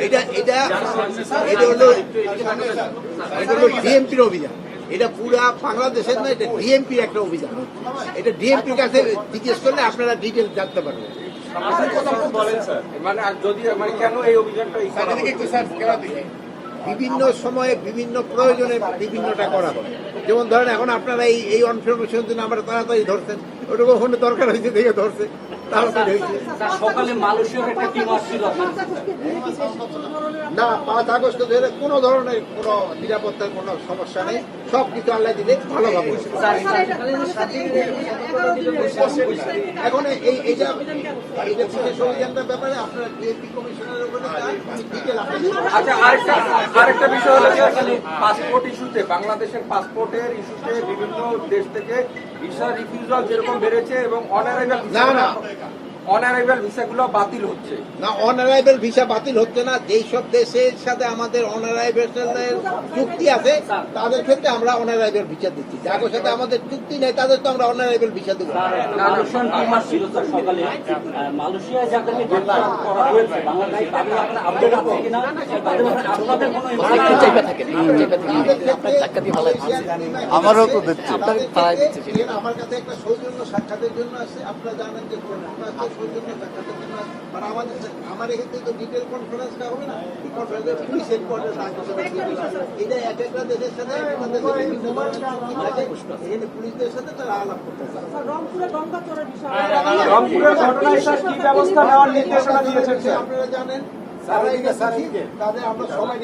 এটা এটা এটা হলো ডিএমপির অভিযান। এটা পুরা বাংলাদেশের না, এটা ডিএমপির একটা অভিযান। এটা ডিএমপির কাছে জিজ্ঞেস করলে আপনারা ডিটেল জানতে পারবেন। মানে যদি মানে কেন এই অভিযানটা বিভিন্ন সময়ে বিভিন্ন প্রয়োজনে বিভিন্নটা করা হয়। যেমন ধরেন এখন আপনারা এই অনশনের জন্য আমরা তাড়াতাড়ি ধরছেন, ওটুকু ওখানে দরকার হয়েছে দেখে ধরছে, তাড়াতাড়ি হয়েছে। সকালে মালয়েশিয়ার একটা টিম আসছিল না, 5 আগস্ট ধরে কোনো ধরনের কোনো নিরাপত্তার কোনো সমস্যা নেই, সবকিছু আল্লাহ দিলে ভালোভাবে। এখন এইটা বিশেষ অভিযানটার ব্যাপারে আপনারা ডিএমপি কমিশনের ওখানে ডিটেল আচ্ছা, আরেকটা বিষয় হলো যে পাসপোর্ট ইস্যুতে, বাংলাদেশের পাসপোর্টের ইস্যুতে বিভিন্ন দেশ থেকে ভিসা রিফিউজাল যেরকম বেড়েছে এবং অনারাইভাল ভিসাগুলো বাতিল হচ্ছে। না, অনারাইভেল ভিসা বাতিল হচ্ছে না। যেই সব দেশের সাথে আমাদের অনারাইভেলের চুক্তি আছে তাদের ক্ষেত্রে আমরা অনারাইভেল ভিসা দিচ্ছি। যাদের সাথে আমাদের চুক্তি নেই তাদের তো আমরা অনারাইভেল ভিসা দেবো। মালয়েশিয়ান টিম আসছিল স্যার সকালে, মালয়েশিয়ায় যাদেরকে গ্রেফতার করা হয়েছে বাংলাদেশে, তাদের আপনার আপডেট আছে কিনা? আপনাদের কোনো আমারও তো দিচ্ছে, আমার কাছে একটা সৌজন্য সাক্ষাতের জন্য আছে। আপনারা জানেন যে সৌজন্য সাক্ষাতের জন্য মানে আমার এক্ষেত্রে তো ডিটেল কনফারেন্সটা হবে না, পুলিশ হেডকোয়ার্টার এটা এক একটা দেশের সাথে এখানে পুলিশদের সাথে তারা আলাপ করতেছে। রংপুরের ঘটনায় স্যার কি ব্যবস্থা নেওয়ার নির্দেশনা দিয়েছেন? আপনারা জানেন তাদের আমরা সবাই